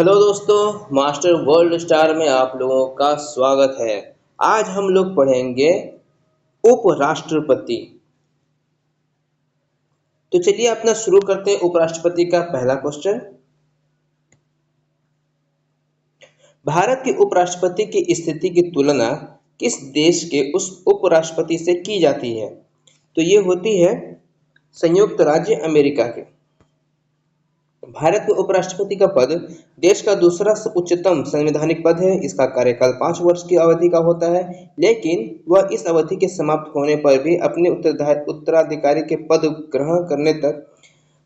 Hello दोस्तों, master world star में आप लोगों का स्वागत है। आज हम लोग पढ़ेंगे उपराष्ट्रपति। तो चलिए अपना शुरू करते हैं। उपराष्ट्रपति का पहला क्वेश्चन, भारत के उपराष्ट्रपति की स्थिति की तुलना किस देश के उस उपराष्ट्रपति से की जाती है? तो ये होती है संयुक्त राज्य अमेरिका के। भारत के उपराष्ट्रपति का पद देश का दूसरा उच्चतम संवैधानिक पद है। इसका कार्यकाल 5 वर्ष की अवधि का होता है, लेकिन वह इस अवधि के समाप्त होने पर भी अपने उत्तराधिकारी के पद ग्रहण करने तक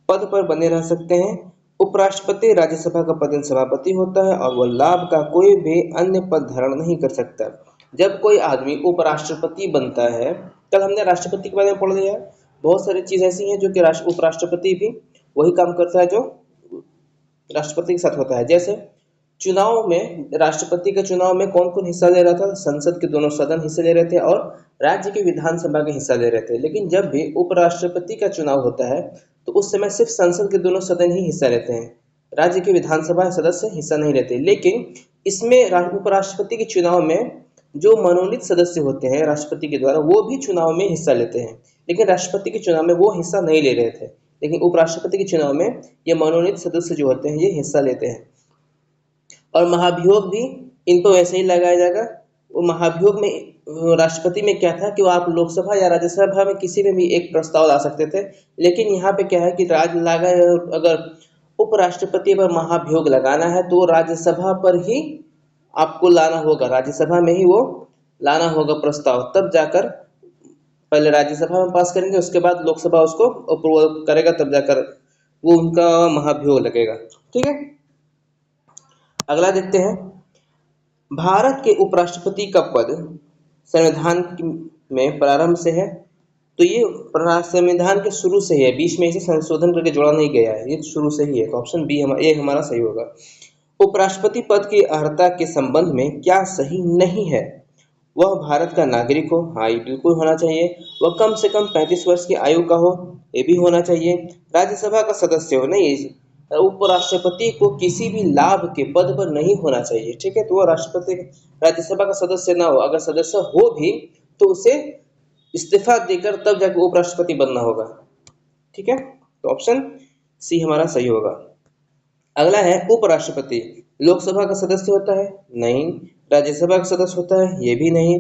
पद पर बने रह सकते हैं। उपराष्ट्रपति राज्यसभा का पदेन सभापति होता है और वह लाभ का कोई भी अन्य पद धारण नहीं कर सकता। जब कोई आदमी उपराष्ट्रपति बनता है, कल हमने राष्ट्रपति के बारे में पढ़ लिया। बहुत सारी चीज ऐसी हैं जो कि उपराष्ट्रपति भी वही काम करता है जो राष्ट्रपति के साथ होता है। जैसे चुनाव में, राष्ट्रपति के चुनाव में कौन कौन हिस्सा ले रहा था? संसद के दोनों सदन हिस्से ले रहे थे और राज्य की विधानसभा के हिस्सा ले रहे थे। लेकिन जब भी उपराष्ट्रपति का चुनाव होता है तो उस समय सिर्फ संसद के दोनों सदन ही हिस्सा लेते हैं, राज्य की विधानसभा सदस्य हिस्सा नहीं लेते। लेकिन इसमें उपराष्ट्रपति के चुनाव में जो मनोनीत सदस्य होते हैं राष्ट्रपति के द्वारा, वो भी चुनाव में हिस्सा लेते हैं। लेकिन राष्ट्रपति के चुनाव में वो हिस्सा नहीं ले रहे थे, लेकिन उपराष्ट्रपति के चुनाव में ये मनोनीत सदस्य जो होते हैं ये हिस्सा लेते हैं। और महाभियोग भी इनको वैसे ही लगाया जाएगा। वो महाभियोग में राष्ट्रपति में क्या था कि वो आप लोकसभा या राज्यसभा में किसी में भी एक प्रस्ताव ला सकते थे, लेकिन यहाँ पे क्या है कि अगर उपराष्ट्रपति पर महाभियोग लगाना है तो राज्यसभा पर ही आपको लाना होगा, राज्यसभा में ही वो लाना होगा प्रस्ताव। तब जाकर पहले राज्यसभा में पास करेंगे, उसके बाद लोकसभा उसको अप्रूवल करेगा, तब जाकर वो उनका महाभियोग लगेगा। ठीक है, अगला देखते हैं। भारत के उपराष्ट्रपति का पद संविधान में प्रारंभ से है, तो ये संविधान के शुरू से ही है, बीच में इसे संशोधन करके जोड़ा नहीं गया है, ये शुरू से ही है। तो ऑप्शन बी ए हमारा सही होगा। उपराष्ट्रपति पद की अर्हता के संबंध में क्या सही नहीं है? वह भारत का नागरिक हो, हाँ ये बिल्कुल होना चाहिए। वह कम से कम 35 वर्ष की आयु का हो, ये भी होना चाहिए। राज्यसभा का सदस्य हो, नहीं, उपराष्ट्रपति को किसी भी लाभ के पद पर नहीं होना चाहिए। ठीक है, तो वह राष्ट्रपति राज्यसभा का सदस्य ना हो, अगर सदस्य हो भी तो उसे इस्तीफा देकर तब जाकर उपराष्ट्रपति बनना होगा। ठीक है, तो ऑप्शन सी हमारा सही होगा। अगला है उपराष्ट्रपति लोकसभा का सदस्य होता है? नहीं। राज्यसभा का सदस्य होता है? ये भी नहीं।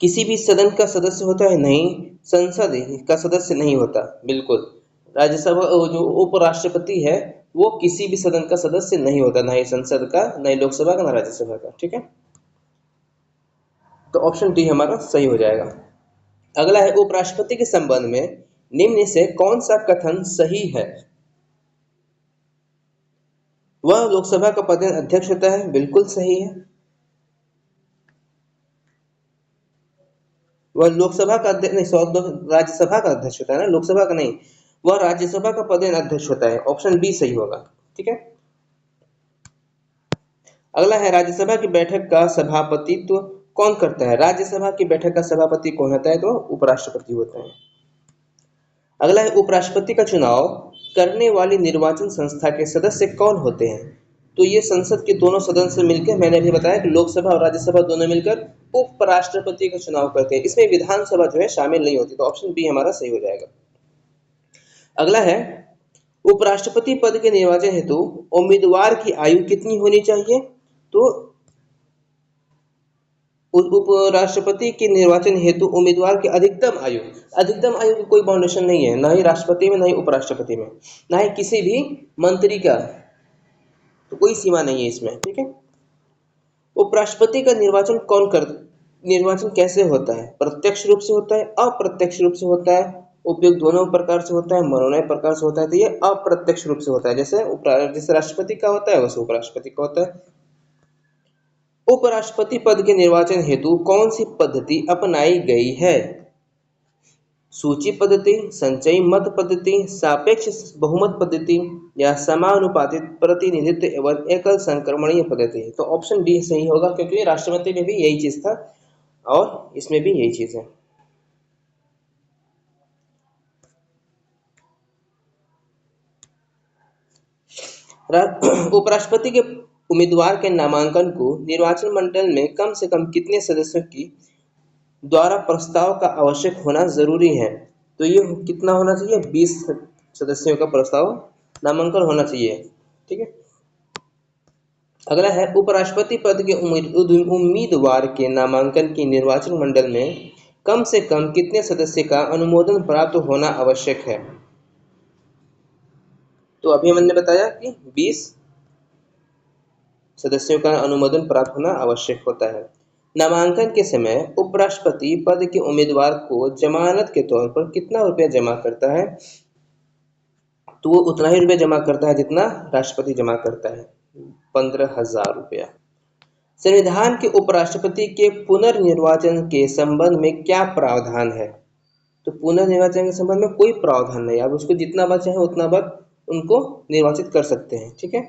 किसी भी सदन का सदस्य होता है? नहीं। संसद का सदस्य नहीं होता? बिल्कुल। राज्यसभा जो उपराष्ट्रपति है वो किसी भी सदन का सदस्य नहीं होता, ना ही संसद का, ना ही लोकसभा का, ना राज्यसभा का। ठीक है, तो ऑप्शन डी हमारा सही हो जाएगा। अगला है उपराष्ट्रपति के संबंध में निम्न से कौन सा कथन सही है? वह लोकसभा का पदेन अध्यक्ष होता है? बिल्कुल सही है। वह लोकसभा का अध्यक्ष नहीं, राज्यसभा का अध्यक्ष होता है ना, लोकसभा का नहीं। वह राज्यसभा का पदेन अध्यक्ष होता है, ऑप्शन बी सही होगा। ठीक है, अगला है राज्यसभा की बैठक का सभापतित्व कौन करता है? राज्यसभा की बैठक का सभापति कौन होता है? तो उपराष्ट्रपति होता है। अगला है उपराष्ट्रपति का चुनाव करने वाली निर्वाचन संस्था के सदस्य कौन होते हैं? तो ये संसद के दोनों सदन से मिलकर, मैंने अभी बताया कि लोकसभा और राज्यसभा दोनों मिलकर उपराष्ट्रपति का चुनाव करते हैं। इसमें विधानसभा जो है शामिल नहीं होती, तो ऑप्शन बी हमारा सही हो जाएगा। अगला है उपराष्ट्रपति पद के निर्वाचन हेतु उम्मीदवार की आयु कितनी होनी चाहिए? तो उपराष्ट्रपति के निर्वाचन हेतु उम्मीदवार की अधिकतम आयु की कोई बाउंडेशन नहीं है, ना ही राष्ट्रपति में, ना ही उपराष्ट्रपति में, ना ही किसी भी मंत्री का, तो कोई सीमा नहीं है इसमें। ठीक है, उपराष्ट्रपति का निर्वाचन कैसे होता है? प्रत्यक्ष रूप से होता है, अप्रत्यक्ष रूप से होता है, उपयुक्त दोनों प्रकार से होता है, मनोनयन प्रकार से होता है। तो ये अप्रत्यक्ष रूप से होता है, जैसे राष्ट्रपति का होता है वैसे उपराष्ट्रपति का होता है। उपराष्ट्रपति पद के निर्वाचन हेतु कौन सी पद्धति अपनाई गई है? सूची पद्धति, संचयी मत पद्धति, सापेक्ष बहुमत पद्धति या समानुपातित प्रतिनिधित्व एवं एकल संक्रमणीय पद्धति? तो ऑप्शन डी सही होगा, क्योंकि राष्ट्रपति में भी यही चीज था और इसमें भी यही चीज है। उपराष्ट्रपति के उम्मीदवार के नामांकन को निर्वाचन मंडल में कम से कम कितने सदस्यों की द्वारा प्रस्ताव का आवश्यक होना जरूरी है? तो ये कितना होना चाहिए? 20 सदस्यों का प्रस्ताव नामांकन होना चाहिए। ठीक है। अगला है उपराष्ट्रपति पद के उम्मीदवार के नामांकन की निर्वाचन मंडल में कम से कम कितने सदस्य का अनुमोदन प्राप्त होना आवश्यक है? तो अभी हमने बताया कि 20 सदस्यों का अनुमोदन प्राप्त होना आवश्यक होता है। नामांकन के समय उपराष्ट्रपति पद के उम्मीदवार को जमानत के तौर पर कितना रुपया जमा करता है? तो वो उतना ही रुपया जमा करता है जितना राष्ट्रपति जमा करता है, 15,000 रुपया। संविधान के उपराष्ट्रपति के पुनर्निर्वाचन के संबंध में क्या प्रावधान है? तो पुनर्निर्वाचन के संबंध में कोई प्रावधान नहीं, आप उसको जितना बार चाहे उतना बार उनको निर्वाचित कर सकते हैं। ठीक है।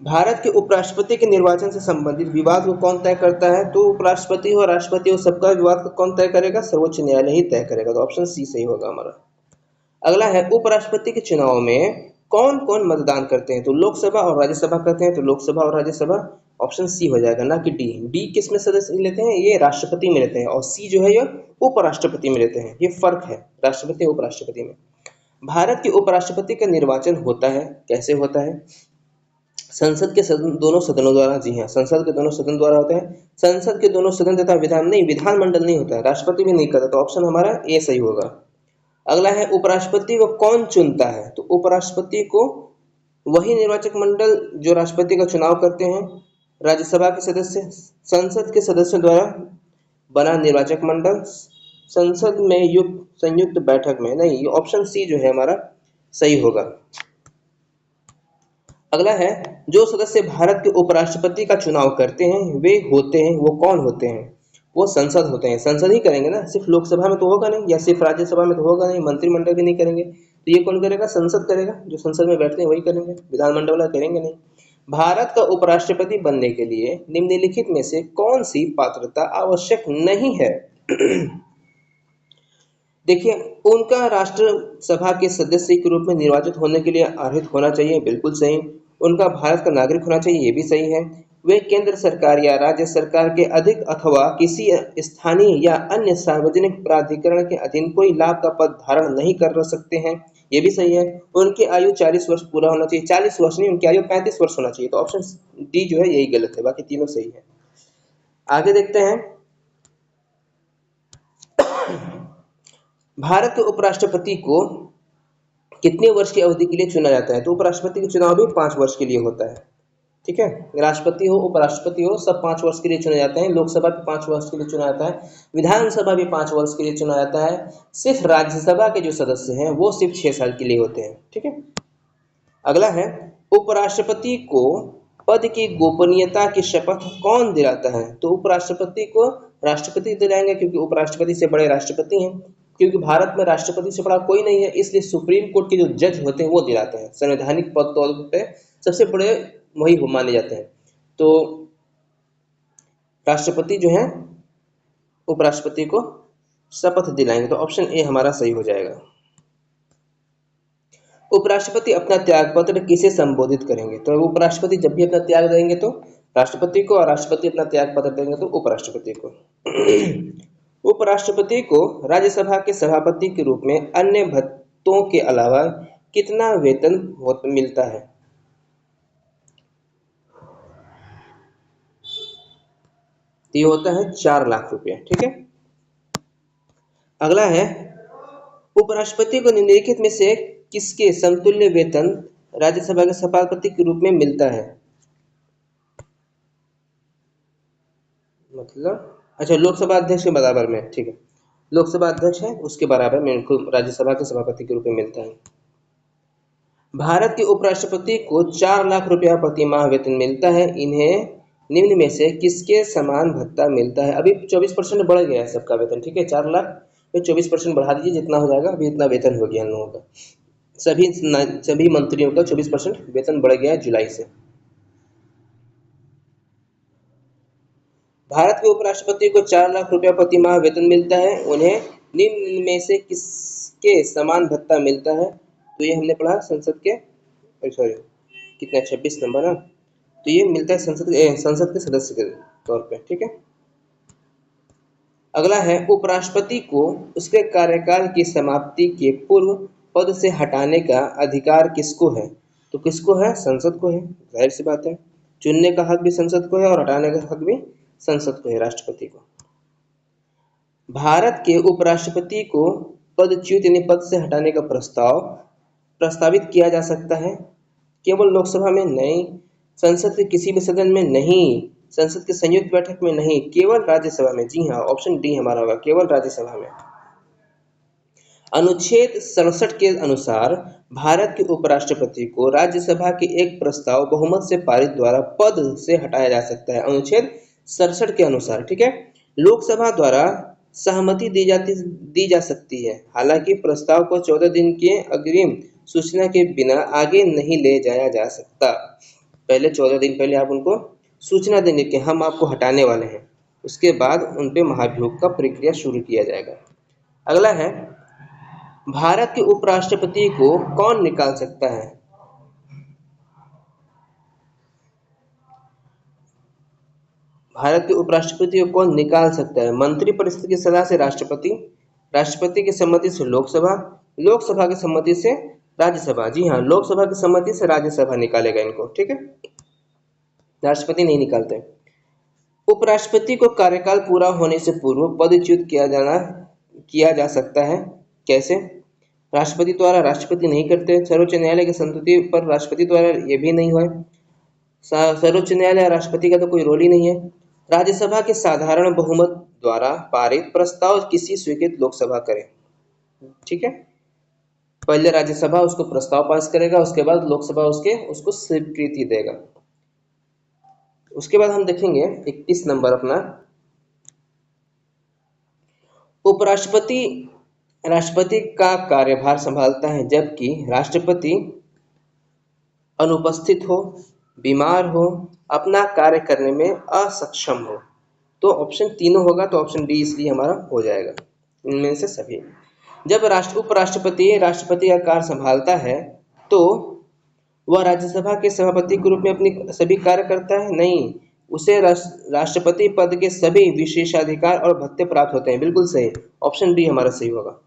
भारत के उपराष्ट्रपति के निर्वाचन से संबंधित विवाद को कौन तय करता है? तो उपराष्ट्रपति हो, राष्ट्रपति हो, सबका विवाद को कौन तय करेगा? सर्वोच्च न्यायालय ही तय करेगा। तो ऑप्शन सी सही होगा हमारा। अगला है उपराष्ट्रपति के चुनाव में कौन कौन मतदान करते हैं? तो लोकसभा और राज्यसभा करते हैं। तो लोकसभा और राज्यसभा ऑप्शन सी हो जाएगा, ना कि डी। डी किस में सदस्य लेते हैं? ये राष्ट्रपति में लेते हैं, और सी जो है ये उपराष्ट्रपति में लेते हैं। ये फर्क है राष्ट्रपति और उपराष्ट्रपति में। भारत के उपराष्ट्रपति का निर्वाचन होता है, कैसे होता है? संसद के दोनों सदनों द्वारा। जी हाँ, संसद के दोनों सदन द्वारा होता है। संसद के दोनों सदन तथा विधानमंडल नहीं होता है, राष्ट्रपति भी नहीं करता। तो ऑप्शन हमारा ए सही होगा। अगला है उपराष्ट्रपति को कौन चुनता है? तो उपराष्ट्रपति को वही निर्वाचक मंडल जो राष्ट्रपति का चुनाव करते हैं, राज्यसभा के सदस्य, संसद के सदस्यों द्वारा बना निर्वाचक मंडल, संसद में संयुक्त बैठक में नहीं। ऑप्शन सी जो है हमारा सही होगा। अगला है जो सदस्य भारत के उपराष्ट्रपति का चुनाव करते हैं वे होते हैं, वो कौन होते हैं? वो संसद होते हैं। संसद ही करेंगे ना, सिर्फ लोकसभा में तो होगा नहीं, या सिर्फ राज्यसभा में तो होगा नहीं, मंत्रिमंडल भी नहीं करेंगे। तो ये कौन करेगा? संसद करेगा। जो संसद में बैठते हैं वही करेंगे, विधानमंडल वाला करेंगे नहीं। भारत का उपराष्ट्रपति बनने के लिए निम्नलिखित में से कौन सी पात्रता आवश्यक नहीं है? देखिए, उनका राष्ट्रसभा के सदस्य के रूप में निर्वाचित होने के लिए अर्हता होना चाहिए, बिल्कुल सही। उनका भारत का नागरिक होना चाहिए, ये भी सही है। वे केंद्र सरकार या राज्य सरकार के अधिक अथवा किसी स्थानीय या अन्य सार्वजनिक प्राधिकरण के अधीन कोई लाभ का पद धारण नहीं कर सकते हैं, ये भी सही है। उनकी आयु 40 वर्ष पूरा होना चाहिए, 40 वर्ष नहीं, उनकी आयु 35 वर्ष होना चाहिए। तो ऑप्शन डी जो है यही गलत है, बाकी तीनों सही है। आगे देखते हैं, भारत के उपराष्ट्रपति को कितने वर्ष की अवधि के लिए चुना जाता है? तो उपराष्ट्रपति का चुनाव भी 5 वर्ष के लिए होता है। ठीक है, राष्ट्रपति हो, उपराष्ट्रपति हो, सब 5 वर्ष के लिए चुने जाते हैं। लोकसभा भी 5 वर्ष के लिए चुना जाता है, विधानसभा भी 5 वर्ष के लिए चुना जाता है। सिर्फ राज्यसभा के जो सदस्य हैं वो सिर्फ 6 साल के लिए होते हैं। ठीक है। अगला है उपराष्ट्रपति को पद की गोपनीयता की शपथ कौन दिलाता है? तो उपराष्ट्रपति को राष्ट्रपति दिलाएंगे, क्योंकि उपराष्ट्रपति से बड़े राष्ट्रपति हैं। क्योंकि भारत में राष्ट्रपति से बड़ा कोई नहीं है, इसलिए सुप्रीम कोर्ट के जो जज होते हैं वो दिलाते हैं। संवैधानिक पद तौर पे सबसे बड़े वही माने जाते हैं। तो राष्ट्रपति जो है उपराष्ट्रपति को शपथ दिलाएंगे। तो ऑप्शन ए हमारा सही हो जाएगा। उपराष्ट्रपति अपना त्याग पत्र किसे संबोधित करेंगे? तो उपराष्ट्रपति जब भी अपना त्याग देंगे तो राष्ट्रपति को, और राष्ट्रपति अपना त्याग पत्र देंगे तो उपराष्ट्रपति को। उपराष्ट्रपति को राज्यसभा के सभापति के रूप में अन्य भत्तों के अलावा कितना वेतन मिलता है? ये होता है 4 लाख रुपया। ठीक है। अगला है उपराष्ट्रपति को निम्नलिखित में से किसके समतुल्य वेतन राज्यसभा के सभापति के रूप में मिलता है? मतलब अच्छा, लोकसभा अध्यक्ष के बराबर में। ठीक है, लोकसभा अध्यक्ष है उसके बराबर में इनको राज्यसभा के सभापति के रूप में मिलता है। भारत के उपराष्ट्रपति को 4 लाख रुपया प्रति माह वेतन मिलता है। इन्हें निम्न में से किसके समान भत्ता मिलता है? अभी 24% बढ़ गया है सबका वेतन। ठीक है, 4 लाख में 24% बढ़ा दीजिए, जितना हो जाएगा। अभी इतना वेतन हो गया इन लोगों का, सभी मंत्रियों का 24% वेतन बढ़ गया है जुलाई से। भारत के उपराष्ट्रपति को 4 लाख रुपया प्रति माह वेतन मिलता है। उन्हें निम्न में से किसके समान भत्ता मिलता है? तो ये हमने पढ़ा संसद के सॉरी कितना 26 नंबर ना, तो ये मिलता है संसद के सदस्य के तौर पे, ठीक है। अगला है उपराष्ट्रपति को उसके कार्यकाल की समाप्ति के पूर्व पद से हटाने का अधिकार किसको है? तो किसको है? संसद को है, जाहिर सी बात है। चुनने का हक भी संसद को है और हटाने का हक भी संसद को है, राष्ट्रपति को। भारत के उपराष्ट्रपति को पदच्युत यानी पद से हटाने का प्रस्तावित किया जा सकता है केवल लोकसभा में नहीं, संसद के किसी भी सदन में नहीं, संसद की संयुक्त बैठक में नहीं, केवल राज्यसभा में। जी हाँ, ऑप्शन डी हमारा होगा, केवल राज्यसभा में। अनुच्छेद 67 के अनुसार भारत के उपराष्ट्रपति को राज्यसभा के एक प्रस्ताव बहुमत से पारित द्वारा पद से हटाया जा सकता है। अनुच्छेद 67 के अनुसार, ठीक है। लोकसभा द्वारा सहमति दी जा सकती है, हालांकि प्रस्ताव को 14 दिन के अग्रिम सूचना के बिना आगे नहीं ले जाया जा सकता। पहले 14 दिन पहले आप उनको सूचना देंगे कि हम आपको हटाने वाले हैं, उसके बाद उन पे महाभियोग का प्रक्रिया शुरू किया जाएगा। अगला है भारत के उपराष्ट्रपति को कौन निकाल सकता है? भारत के उपराष्ट्रपति को कौन निकाल सकता है? मंत्रिपरिषद की सलाह से राष्ट्रपति, राष्ट्रपति की सम्मति से लोकसभा, लोकसभा की सम्मति से राज्यसभा। जी हाँ, लोकसभा की सम्मति से राज्यसभा निकालेगा इनको, ठीक है। राष्ट्रपति नहीं निकालते। उपराष्ट्रपति को कार्यकाल पूरा होने से पूर्व पदच्युत किया जा सकता है। कैसे? राष्ट्रपति द्वारा। राष्ट्रपति नहीं करते। सर्वोच्च न्यायालय की संस्तुति पर राष्ट्रपति द्वारा ये भी नहीं हुआ। सर्वोच्च न्यायालय राष्ट्रपति का तो कोई रोल ही नहीं है। राज्यसभा के साधारण बहुमत द्वारा पारित प्रस्ताव किसी स्वीकृत लोकसभा करे, ठीक है। पहले राज्यसभा उसको प्रस्ताव पास करेगा, उसके बाद लोकसभा उसको स्वीकृति देगा। उसके बाद हम देखेंगे 21 नंबर अपना, उपराष्ट्रपति राष्ट्रपति का कार्यभार संभालता है जबकि राष्ट्रपति अनुपस्थित हो, बीमार हो, अपना कार्य करने में असक्षम हो। तो ऑप्शन तीनों होगा, तो ऑप्शन डी इसलिए हमारा हो जाएगा, इनमें से सभी। जब उपराष्ट्रपति राष्ट्रपति का कार्य संभालता है तो वह राज्यसभा के सभापति के रूप में अपनी सभी कार्य करता है? नहीं, उसे राष्ट्रपति पद के सभी विशेषाधिकार और भत्ते प्राप्त होते हैं। बिल्कुल सही, ऑप्शन डी हमारा सही होगा।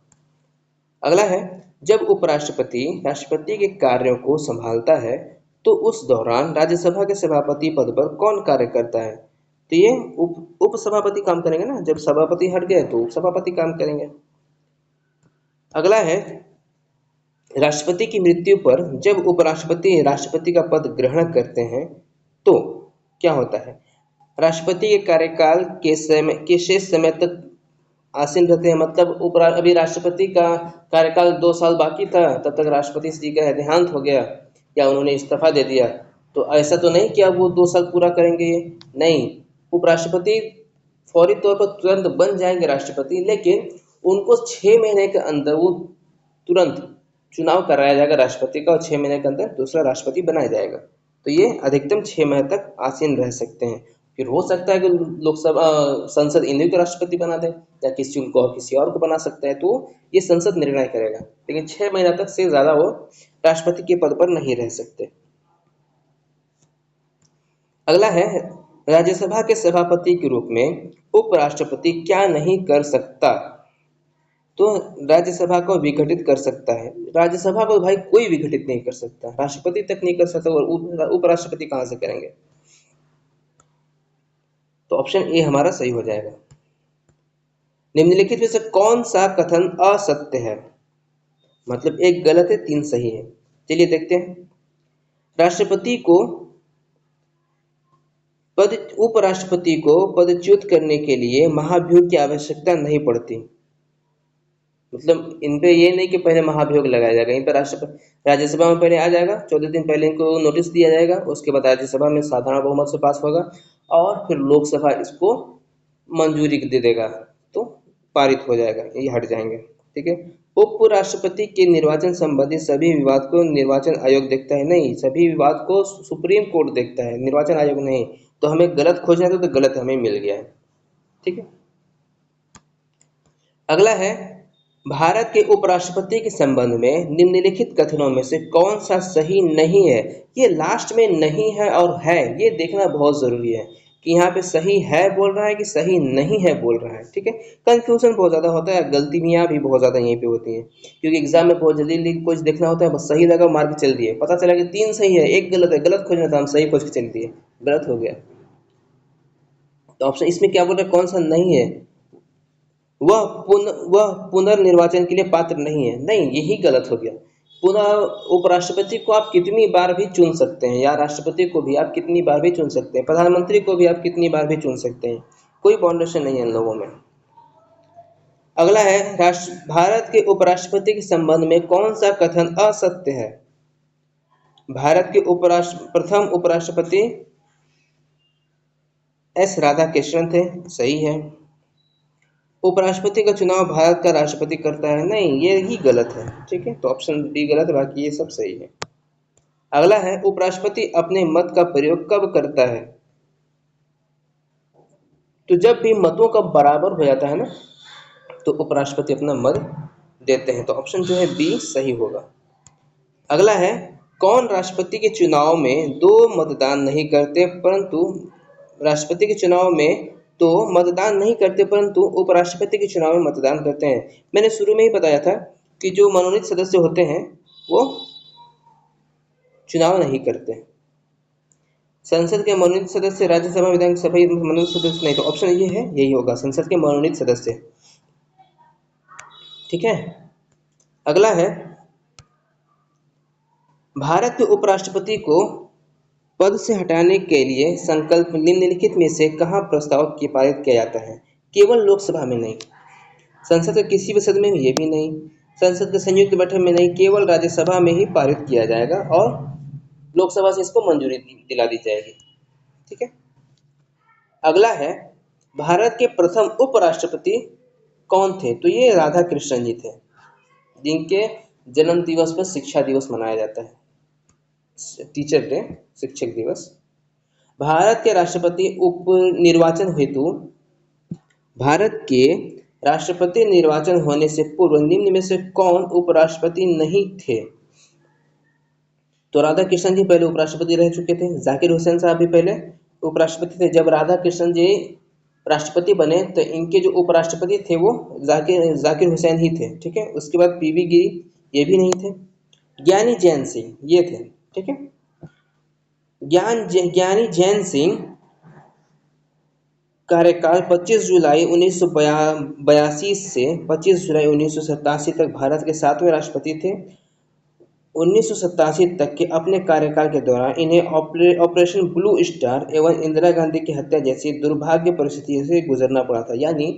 अगला है जब उपराष्ट्रपति राष्ट्रपति के कार्यों को संभालता है तो उस दौरान राज्यसभा के सभापति पद पर कौन कार्य करता है? तो ये उपसभापति काम करेंगे ना, जब सभापति हट गए तो उपसभापति काम करेंगे। अगला है राष्ट्रपति की मृत्यु पर जब उपराष्ट्रपति राष्ट्रपति का पद ग्रहण करते हैं तो क्या होता है? राष्ट्रपति के कार्यकाल के शेष समय तक आसीन रहते हैं। मतलब अभी राष्ट्रपति का कार्यकाल 2 साल बाकी था, तब तक राष्ट्रपति जी का देहांत हो गया या उन्होंने इस्तीफा दे दिया, तो ऐसा तो नहीं कि अब वो 2 साल पूरा करेंगे। नहीं, उपराष्ट्रपति फौरी तौर पर तुरंत बन जाएंगे राष्ट्रपति, लेकिन उनको 6 महीने के अंदर वो तुरंत चुनाव कराया जाएगा राष्ट्रपति का, और 6 महीने के अंदर दूसरा राष्ट्रपति बनाया जाएगा। तो ये अधिकतम 6 महीने तक आसीन रह सकते हैं। फिर हो सकता है कि लोकसभा संसद इन्हीं को राष्ट्रपति बना दे या किसी और को बना सकता है, तो ये संसद निर्णय करेगा, लेकिन 6 महीना तक से ज्यादा वो राष्ट्रपति के पद पर नहीं रह सकते। अगला है राज्यसभा के सभापति के रूप में उपराष्ट्रपति क्या नहीं कर सकता? तो राज्यसभा को विघटित कर सकता है। राज्यसभा को भाई कोई विघटित नहीं कर सकता, राष्ट्रपति तक नहीं कर सकता, और उपराष्ट्रपति कहां से करेंगे? तो ऑप्शन ए हमारा सही हो जाएगा। निम्नलिखित में से कौन सा कथन असत्य है? मतलब एक गलत है, 3 सही है। चलिए देखते हैं। राष्ट्रपति को उपराष्ट्रपति को पदच्युत करने के लिए महाभियोग की आवश्यकता नहीं पड़ती। मतलब इन पे ये नहीं कि पहले महाभियोग लगाया जाएगा, इन पर राज्यसभा में पहले आ जाएगा, 14 दिन पहले इनको नोटिस दिया जाएगा, उसके बाद राज्यसभा में साधारण बहुमत से पास होगा और फिर लोकसभा इसको मंजूरी दे देगा, तो पारित हो जाएगा, ये हट जाएंगे, ठीक है। उपराष्ट्रपति के निर्वाचन संबंधी सभी विवाद को निर्वाचन आयोग देखता है? नहीं, सभी विवाद को सुप्रीम कोर्ट देखता है, निर्वाचन आयोग नहीं। तो हमें गलत खोजना था, तो गलत हमें मिल गया है, ठीक है। अगला है भारत के उपराष्ट्रपति के संबंध में निम्नलिखित कथनों में से कौन सा सही नहीं है। ये लास्ट में नहीं है और है, ये देखना बहुत जरूरी है कि यहाँ पे सही है बोल रहा है कि सही नहीं है बोल रहा है। ठीक है, कंफ्यूजन बहुत ज़्यादा होता है, गलतियाँ भी बहुत ज़्यादा यहीं पे होती हैं, क्योंकि एग्जाम में बहुत जल्दी कुछ देखना होता है, बस सही लगा मार के चल दिए, पता चला कि 3 सही है 1 गलत है, गलत खोजना था हम सही खोज के चल दिए, गलत हो गया। तो ऑप्शन इसमें क्या बोल रहे हैं, कौन सा नहीं है, वह पुनर्निर्वाचन के लिए पात्र नहीं है, नहीं यही गलत हो गया। पुनः उपराष्ट्रपति को आप कितनी बार भी चुन सकते हैं, या राष्ट्रपति को भी आप कितनी बार भी चुन सकते हैं, प्रधानमंत्री को भी आप कितनी बार भी चुन सकते हैं, कोई बाउंडेशन नहीं है इन लोगों में। अगला है भारत के उपराष्ट्रपति के संबंध में कौन सा कथन असत्य है। भारत के प्रथम उपराष्ट्रपति एस राधाकृष्णन थे, सही है। उपराष्ट्रपति का चुनाव भारत का राष्ट्रपति करता है, नहीं ये ही गलत है। ठीक है, तो ऑप्शन डी गलत है, बाकी ये सब सही है। अगला है उपराष्ट्रपति अपने मत का प्रयोग कब करता है। तो जब भी मतों का बराबर हो जाता है ना, तो उपराष्ट्रपति अपना मत देते हैं, तो ऑप्शन जो है बी सही होगा। अगला है कौन राष्ट्रपति के चुनाव में दो मतदान नहीं करते, परंतु राष्ट्रपति के चुनाव में तो मतदान नहीं करते परंतु उपराष्ट्रपति के चुनाव में मतदान करते हैं। मैंने शुरू में ही बताया था कि जो मनोनीत सदस्य होते हैं वो चुनाव नहीं करते। संसद के मनोनीत सदस्य, राज्यसभा विधानसभा मनोनीत सदस्य नहीं, तो ऑप्शन ये है, यही होगा, संसद के मनोनीत सदस्य। ठीक है, अगला है भारत के उपराष्ट्रपति को पद से हटाने के लिए संकल्प निम्नलिखित में से कहाँ प्रस्ताव पारित किया जाता है। केवल लोकसभा में नहीं, संसद के किसी भी सदन में ये भी नहीं, संसद के संयुक्त बैठक में नहीं, केवल राज्यसभा में ही पारित किया जाएगा और लोकसभा से इसको मंजूरी दिला दी जाएगी। ठीक है, अगला है भारत के प्रथम उपराष्ट्रपति कौन थे। तो ये राधा कृष्णन जी थे, जिनके जन्म दिवस पर शिक्षा दिवस मनाया जाता है, टीचर डे, शिक्षक दिवस। भारत के राष्ट्रपति उप निर्वाचन हेतु भारत के राष्ट्रपति निर्वाचन होने से पूर्व निम्न में से कौन उपराष्ट्रपति नहीं थे। तो राधा कृष्णन जी पहले उपराष्ट्रपति रह चुके थे, जाकिर हुसैन साहब भी पहले उपराष्ट्रपति थे। जब राधा कृष्णन जी राष्ट्रपति बने तो इनके जो उपराष्ट्रपति थे वो जाकिर हुसैन ही थे। ठीक है, उसके बाद पीवी गिरी, ये भी नहीं थे। ज्ञानी जैन सिंह ये थे। ठीक है, ज्ञानी जैन सिंह कार्यकाल 25 जुलाई 1982 से 25 जुलाई 1987 तक भारत के 7वें राष्ट्रपति थे। 1987 तक के अपने कार्यकाल के दौरान इन्हें ऑपरेशन ब्लू स्टार एवं इंदिरा गांधी की हत्या जैसी दुर्भाग्य परिस्थितियों से गुजरना पड़ा था। यानी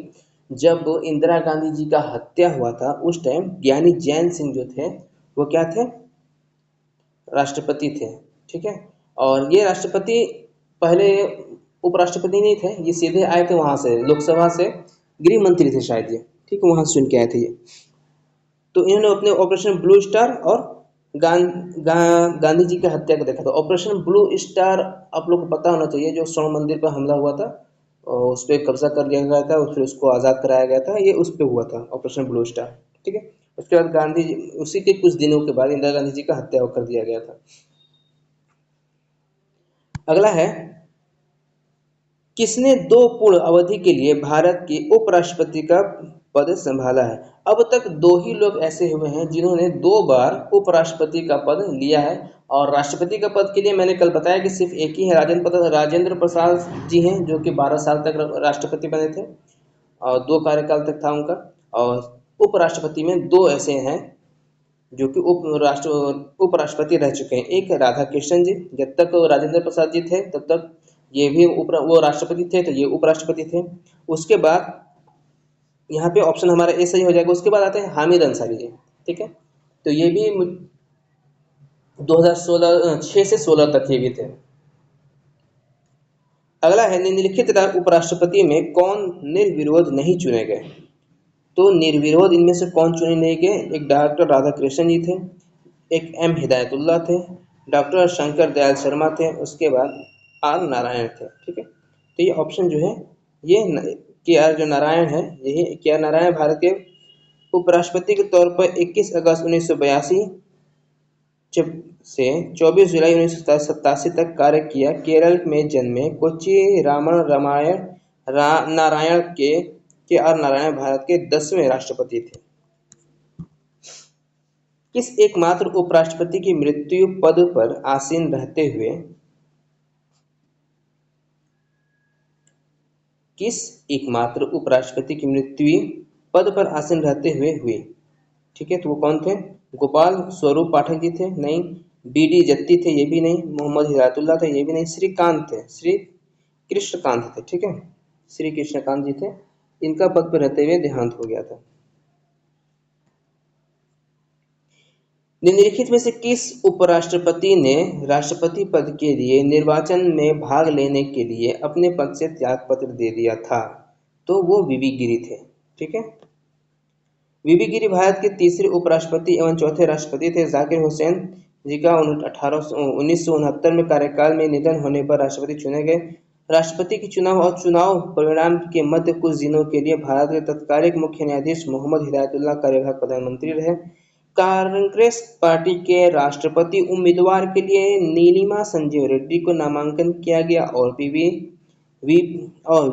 जब इंदिरा गांधी जी का हत्या हुआ था उस टाइम ज्ञानी जैन सिंह जो थे वो क्या थे, राष्ट्रपति थे। ठीक है, और ये राष्ट्रपति पहले उपराष्ट्रपति नहीं थे, ये सीधे आए थे वहां से, लोकसभा से गृह मंत्री थे शायद ये। ठीक है, वहां से चुन के आए थे ये। तो इन्होंने अपने ऑपरेशन ब्लू स्टार और गांधी जी की हत्या को देखा था। ऑपरेशन ब्लू स्टार आप लोग को पता होना चाहिए, जो स्वर्ण मंदिर पर हमला हुआ था और उस पर कब्जा कर लिया गया था, फिर उसको आज़ाद कराया गया था, ये उस पर हुआ था ऑपरेशन ब्लू स्टार। ठीक है, उसके बाद गांधी जी, उसी के कुछ दिनों के बाद इंदिरा गांधी जी का हत्या कर दिया गया था। अगला है किसने 2 पूर्ण अवधि के लिए भारत के उपराष्ट्रपति का पद संभाला है। अब तक 2 ही लोग ऐसे हुए हैं जिन्होंने 2 बार उपराष्ट्रपति का पद लिया है, और राष्ट्रपति का पद के लिए मैंने कल बताया कि सिर्फ एक ही है, राजेंद्र प्रसाद जी हैं, जो कि 12 साल तक राष्ट्रपति बने थे और 2 कार्यकाल तक था उनका। और उपराष्ट्रपति में 2 ऐसे हैं जो कि उपराष्ट्रपति रह चुके हैं। एक राधा कृष्णन जी, जब तक राजेंद्र प्रसाद जी थे तब तक ये भी वो राष्ट्रपति थे, तो ये उपराष्ट्रपति थे। उसके बाद यहाँ पे ऑप्शन हमारा ए सही हो जाएगा। उसके बाद आते हैं हामिद अंसारी जी। ठीक है, तो ये भी 2016 6 से 16 तक ये भी थे। अगला है निम्नलिखित उपराष्ट्रपति में कौन निर्विरोध नहीं चुने गए। तो निर्विरोध इनमें से कौन चुने नहीं गए, एक डॉक्टर राधाकृष्णन जी थे, एक एम हिदायतुल्लाह थे, डॉक्टर शंकर दयाल शर्मा थे, उसके बाद आर नारायण थे। ठीक है, तो ये ऑप्शन जो है ये के आर जो नारायण है, यही के आर नारायण भारत के उपराष्ट्रपति के तौर पर 21 अगस्त 1982 से 24 जुलाई 1987 तक कार्य किया। केरल में जन्मे कोच्चि नारायण के आर नारायण भारत के 10वें राष्ट्रपति थे। किस एकमात्र उपराष्ट्रपति की मृत्यु पद पर आसीन रहते हुए हुई? ठीक है, तो वो कौन थे? गोपाल स्वरूप पाठक जी थे? नहीं। बीडी जत्ती थे? ये भी नहीं। मोहम्मद हिदायतुल्लाह थे? ये भी नहीं। श्रीकांत थे, श्री कृष्णकांत थे। ठीक है, श्री कृष्णकांत जी थे। इनका पद पर रहते हुए देहांत हो गया था। निम्नलिखित में से किस उपराष्ट्रपति ने राष्ट्रपति पद के लिए निर्वाचन में भाग लेने के लिए अपने पद से त्यागपत्र दे दिया था? तो वो वीवी गिरी थे। ठीक है, वीवी गिरी भारत के तीसरे उपराष्ट्रपति एवं चौथे राष्ट्रपति थे। जाकिर हुसैन जी का 1969 में कार्यकाल में निधन होने पर राष्ट्रपति चुने गए। राष्ट्रपति के चुनाव और चुनाव परिणाम के मध्य कुछ दिनों के लिए भारत के तत्कालिक मुख्य न्यायाधीश मोहम्मद हिदायतुल्लाह कार्यवाहक प्रधानमंत्री रहे। कांग्रेस पार्टी के राष्ट्रपति उम्मीदवार के लिए नीलिमा संजीव रेड्डी को नामांकन किया गया और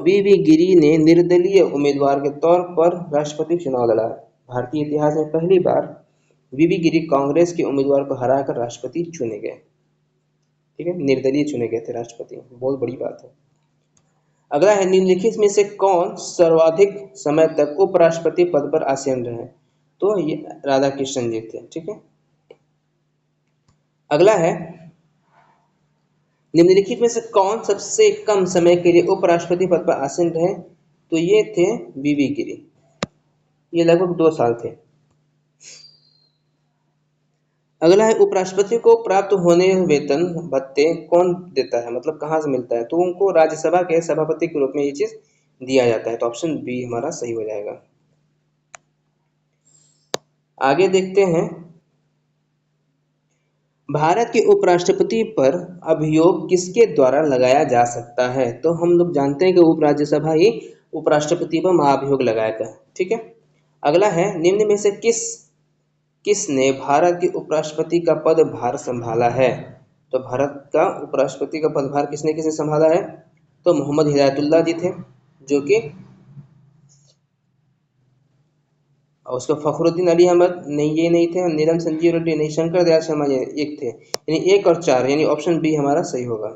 वीवी गिरी ने निर्दलीय उम्मीदवार के तौर पर राष्ट्रपति चुनाव लड़ा। भारतीय इतिहास में पहली बार वीवी गिरी कांग्रेस के उम्मीदवार को हराकर राष्ट्रपति चुने गए। ठीक है, निर्दलीय चुने गए थे राष्ट्रपति, बहुत बड़ी बात है। अगला है, निम्नलिखित में से कौन सर्वाधिक समय तक उपराष्ट्रपति पद पर आसीन रहे? तो ये राधाकृष्णन जी थे। ठीक है, अगला है, निम्नलिखित में से कौन सबसे कम समय के लिए उपराष्ट्रपति पद पर आसीन रहे? तो ये थे वीवी गिरी, ये लगभग 2 साल थे। अगला है, उपराष्ट्रपति को प्राप्त होने वेतन भत्ते कौन देता है, मतलब कहाँ से मिलता है? तो उनको राज्यसभा के सभापति के रूप में ये चीज दिया जाता है। तो ऑप्शन बी हमारा सही हो जाएगा। आगे देखते हैं, भारत के उपराष्ट्रपति पर अभियोग किसके द्वारा लगाया जा सकता है? तो हम लोग जानते हैं कि उप राज्यसभा ही उपराष्ट्रपति पर महाभियोग लगाएगा। ठीक है, अगला है, निम्न में से किसने भारत के उपराष्ट्रपति का पदभार संभाला है? तो भारत का उपराष्ट्रपति का पदभार किसने किसने संभाला है? तो मोहम्मद हिदायतुल्लाह जी थे, जो कि उसका फखरुद्दीन अली अहमद नहीं, ये नहीं थे। नीलम संजीव रेड्डी नहीं। शंकर दयाल शर्मा ये एक थे। यानी 1 और 4, यानी ऑप्शन बी हमारा सही होगा।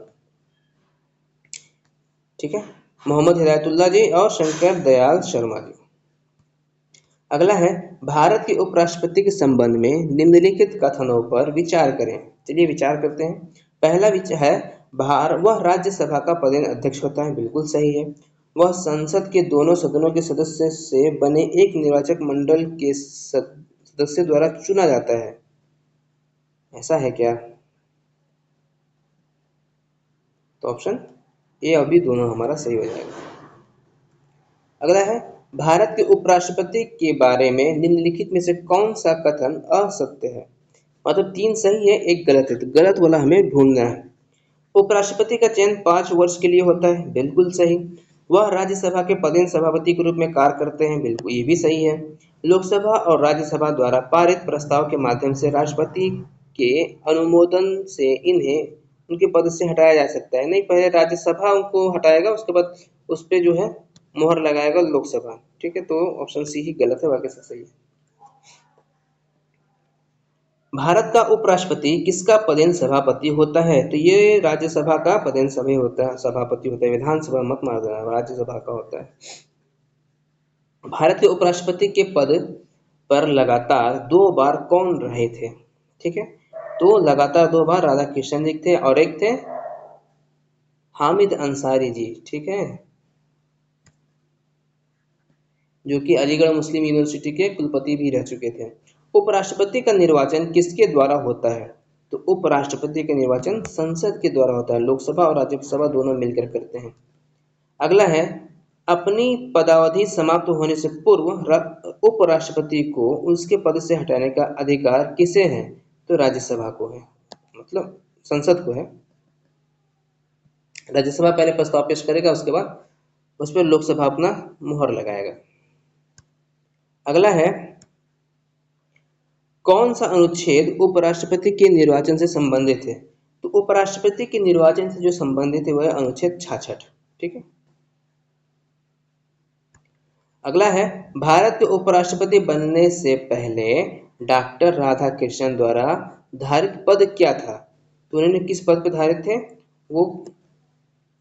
ठीक है, मोहम्मद हिदायतुल्लाह जी और शंकर दयाल शर्मा जी। अगला है, भारत के उपराष्ट्रपति के संबंध में निम्नलिखित कथनों पर विचार करें। चलिए विचार करते हैं। पहला विचार है, वह राज्यसभा का पदेन अध्यक्ष होता है। बिल्कुल सही है। वह संसद के दोनों सदनों के सदस्य से बने एक निर्वाचक मंडल के सदस्य द्वारा चुना जाता है। ऐसा है क्या? तो ऑप्शन ए और बी दोनों हमारा सही हो जाएगा। अगला है, भारत के उपराष्ट्रपति के बारे में निम्नलिखित में से कौन सा कथन असत्य है? मतलब 3 सही है, 1 गलत है, तो गलत वाला हमें ढूंढना है। उपराष्ट्रपति का चयन 5 वर्ष के लिए होता है। बिल्कुल सही। वह राज्यसभा के पदेन सभापति के रूप में कार्य करते हैं। बिल्कुल, ये भी सही है। लोकसभा और राज्यसभा द्वारा पारित प्रस्ताव के माध्यम से राष्ट्रपति के अनुमोदन से इन्हें उनके पद से हटाया जा सकता है। नहीं, पहले राज्यसभा उनको हटाएगा, उसके बाद उस पर जो है मोहर लगाएगा लोकसभा। ठीक है, तो ऑप्शन सी ही गलत है, बाकी सब सही है। भारत का उपराष्ट्रपति किसका पदेन सभापति होता है? तो ये राज्यसभा का पदेन सभापति होता है। विधानसभा मत मार देना, राज्यसभा का होता है। भारत के उपराष्ट्रपति के पद पर लगातार 2 बार कौन रहे थे? ठीक है, तो लगातार 2 बार राधाकृष्णन जी थे और एक थे हामिद अंसारी जी। ठीक है, जो कि अलीगढ़ मुस्लिम यूनिवर्सिटी के कुलपति भी रह चुके थे। उपराष्ट्रपति का निर्वाचन किसके द्वारा होता है? तो उपराष्ट्रपति का निर्वाचन संसद के द्वारा होता है। लोकसभा और राज्यसभा दोनों मिलकर करते हैं। अगला है, अपनी पदावधि समाप्त होने से पूर्व उपराष्ट्रपति को उसके पद से हटाने का अधिकार किसे है? तो राज्यसभा को है, मतलब संसद को है। राज्यसभा पहले प्रस्ताव पेश करेगा, उसके बाद उस पर लोकसभा अपना मुहर लगाएगा। अगला है, कौन सा अनुच्छेद उपराष्ट्रपति के निर्वाचन से संबंधित है? तो उपराष्ट्रपति के निर्वाचन से जो संबंधित है वह अनुच्छेद 66। ठीक है। अगला है, भारत के उपराष्ट्रपति बनने से पहले डॉक्टर राधाकृष्णन द्वारा धारित पद क्या था? तो उन्होंने किस पद पर धारित थे? वो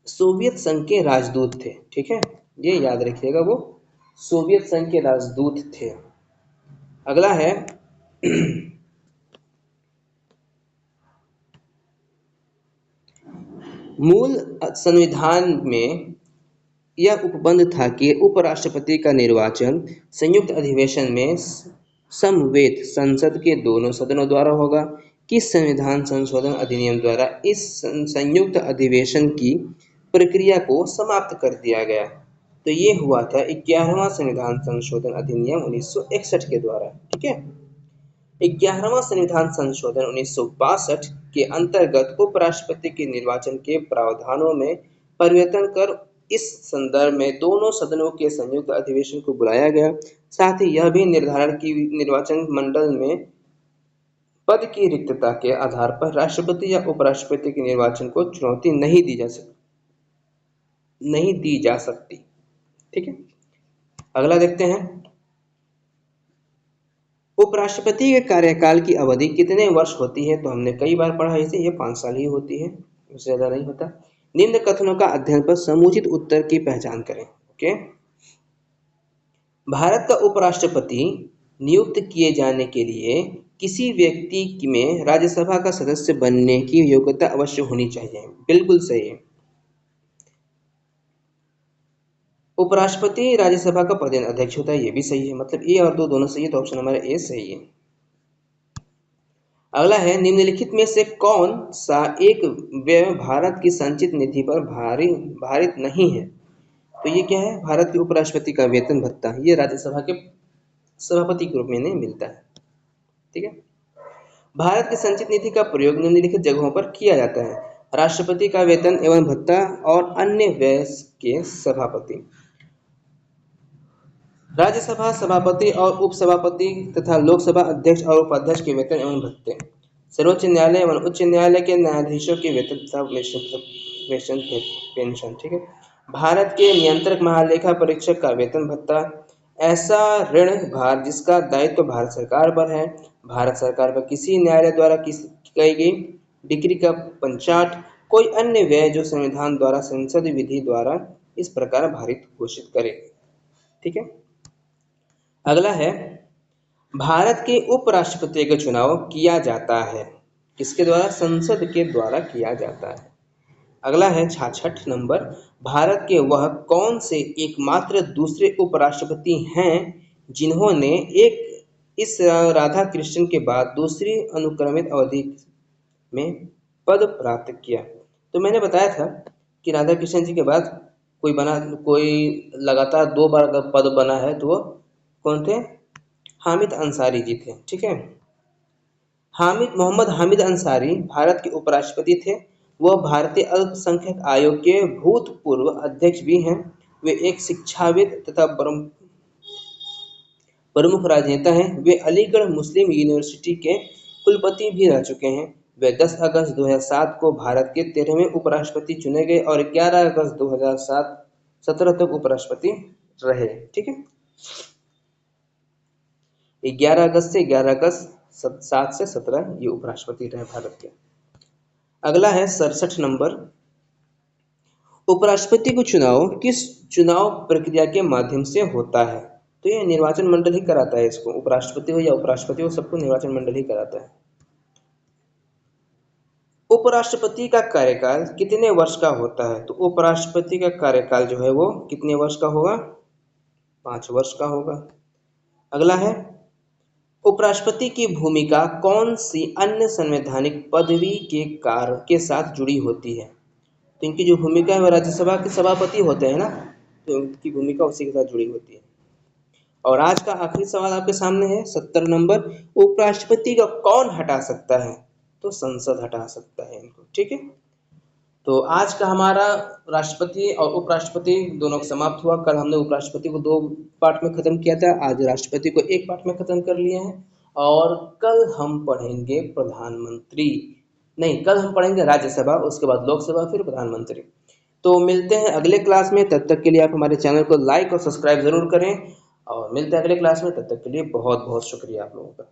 सोवियत संघ के राजदूत थे। ठीक है, ये याद रखिएगा, वो सोवियत संघ के राजदूत थे। अगला है मूल संविधान में यह उपबंध था कि उपराष्ट्रपति का निर्वाचन संयुक्त अधिवेशन में समवेत संसद के दोनों सदनों द्वारा होगा। किस संविधान संशोधन अधिनियम द्वारा इस संयुक्त अधिवेशन की प्रक्रिया को समाप्त कर दिया गया? तो ये हुआ था 11वां संविधान संशोधन अधिनियम 1961 के द्वारा। ठीक है। 11वां संविधान संशोधन 1962 के अंतर्गत उपराष्ट्रपति के निर्वाचन के प्रावधानों में परिवर्तन कर इस संदर्भ में दोनों सदनों के संयुक्त अधिवेशन को बुलाया गया। साथ ही यह भी निर्धारण की निर्वाचन मंडल में पद की रिक्तता के आधार पर राष्ट्रपति या उपराष्ट्रपति के निर्वाचन को चुनौती नहीं दी जा सकती। ठीक है। अगला देखते हैं, उपराष्ट्रपति के कार्यकाल की अवधि कितने वर्ष होती है? तो हमने कई बार पढ़ा इसे, ये 5 साल ही होती है, उससे ज्यादा नहीं होता। निम्न कथनों का अध्ययन पर समुचित उत्तर की पहचान करें। ओके। भारत का उपराष्ट्रपति नियुक्त किए जाने के लिए किसी व्यक्ति में राज्यसभा का सदस्य बनने की योग्यता अवश्य होनी चाहिए। बिल्कुल सही है। उपराष्ट्रपति राज्यसभा का पदेन अध्यक्ष होता है, ये भी सही है। मतलब ए और दो दोनों सही है, तो ऑप्शन हमारा ए सही है। अगला है, निम्नलिखित में से कौन सा एक व्यय भारत की संचित निधि पर भारित नहीं है? तो ये क्या है? भारत के उपराष्ट्रपति का वेतन भत्ता, ये राज्यसभा के सभापति के रूप में नहीं मिलता है। ठीक है। भारत की संचित निधि का प्रयोग निम्नलिखित जगहों पर किया जाता है: राष्ट्रपति का वेतन एवं भत्ता और अन्य व्यय के सभापति, राज्यसभा सभापति और उपसभापति तथा लोकसभा अध्यक्ष और उपाध्यक्ष के वेतन एवं भत्ते, सर्वोच्च न्यायालय एवं उच्च न्यायालय के न्यायाधीशों के वेतन तथा वेतन पेंशन। ठीक है। भारत के नियंत्रक महालेखा परीक्षक का वेतन भत्ता, ऐसा ऋण भार जिसका दायित्व भारत सरकार पर है, भारत सरकार पर किसी न्यायालय द्वारा की गई डिग्री का पंचाट, कोई अन्य व्यय जो संविधान द्वारा संसद विधि द्वारा इस प्रकार भारित घोषित करे। ठीक है। अगला है, भारत के उपराष्ट्रपति का चुनाव किया जाता है किसके द्वारा? संसद के द्वारा किया जाता है। अगला है 66 नंबर, भारत के वह कौन से एकमात्र दूसरे उपराष्ट्रपति हैं जिन्होंने इस राधा कृष्णन के बाद दूसरी अनुक्रमित अवधि में पद प्राप्त किया? तो मैंने बताया था कि राधा कृष्णन जी के बाद कोई लगातार 2 बार अगर पद बना है तो वो कौन थे? हामिद अंसारी जी थे। ठीक है। मोहम्मद हामिद अंसारी भारत के उपराष्ट्रपति थे। वह भारतीय अल्पसंख्यक आयोग के भूतपूर्व अध्यक्ष भी हैं। वे एक शिक्षाविद तथा प्रमुख राजनेता हैं। वे अलीगढ़ मुस्लिम यूनिवर्सिटी के कुलपति भी रह चुके हैं। वे 10 अगस्त 2007 को भारत के 13वें उपराष्ट्रपति चुने गए और 11 अगस्त 2017 तक उपराष्ट्रपति रहे। ठीक है। 11 अगस्त से 7 से 17 ये उपराष्ट्रपति रहे भारत के। अगला है 67 नंबर, उपराष्ट्रपति को चुनाव किस चुनाव प्रक्रिया के माध्यम से होता है? तो ये निर्वाचन मंडल ही कराता है इसको, उपराष्ट्रपति हो या उपराष्ट्रपति हो, सबको निर्वाचन मंडल ही कराता है। उपराष्ट्रपति का कार्यकाल कितने वर्ष का होता है? तो उपराष्ट्रपति का कार्यकाल जो है वो कितने वर्ष का होगा? 5 वर्ष का होगा। अगला है, उपराष्ट्रपति की भूमिका कौन सी अन्य संवैधानिक पदवी के साथ जुड़ी होती है? तो इनकी जो भूमिका है वह राज्यसभा के सभापति होते हैं ना, तो इनकी भूमिका उसी के साथ जुड़ी होती है। और आज का आखिरी सवाल आपके सामने है 70 नंबर, उपराष्ट्रपति का कौन हटा सकता है? तो संसद हटा सकता है इनको। ठीक है। तो आज का हमारा राष्ट्रपति और उपराष्ट्रपति दोनों का समाप्त हुआ। कल हमने उपराष्ट्रपति को 2 पार्ट में खत्म किया था, आज राष्ट्रपति को 1 पार्ट में खत्म कर लिए हैं। और कल हम पढ़ेंगे प्रधानमंत्री, नहीं, कल हम पढ़ेंगे राज्यसभा, उसके बाद लोकसभा, फिर प्रधानमंत्री। तो मिलते हैं अगले क्लास में, तब तक के लिए आप हमारे चैनल को लाइक और सब्सक्राइब ज़रूर करें, और मिलते हैं अगले क्लास में, तब तक के लिए बहुत बहुत शुक्रिया आप लोगों का।